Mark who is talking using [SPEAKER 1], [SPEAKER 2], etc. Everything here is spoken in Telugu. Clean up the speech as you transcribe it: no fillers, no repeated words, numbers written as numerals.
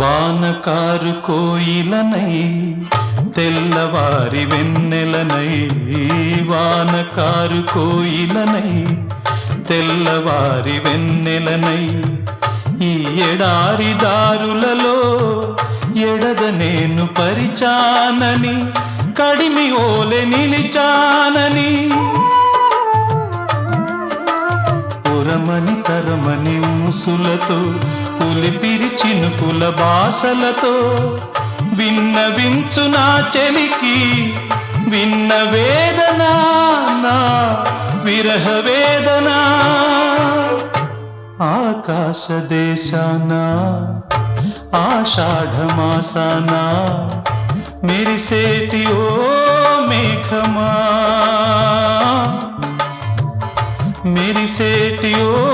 [SPEAKER 1] వానకారు కోయిలనై తెల్లవారి వెన్నెలనై, వానకారు కోయిలనై తెల్లవారి వెన్నెలనై, ఈ ఎడారి దారులలో ఎడద నేను పరిచానని, కడిమి ఓలె నిలిచానని, పురమని తరమని ఊసులతో పులిపిరి చినుకుల బాసలతో విన్నవించు నా చెలికి విన్న వేదన, నా విరహ వేదన. ఆకాశ దేశాన ఆషాఢమాసాన మెరిసేటి ఓ మేఘమా, మెరిసేటి ఓ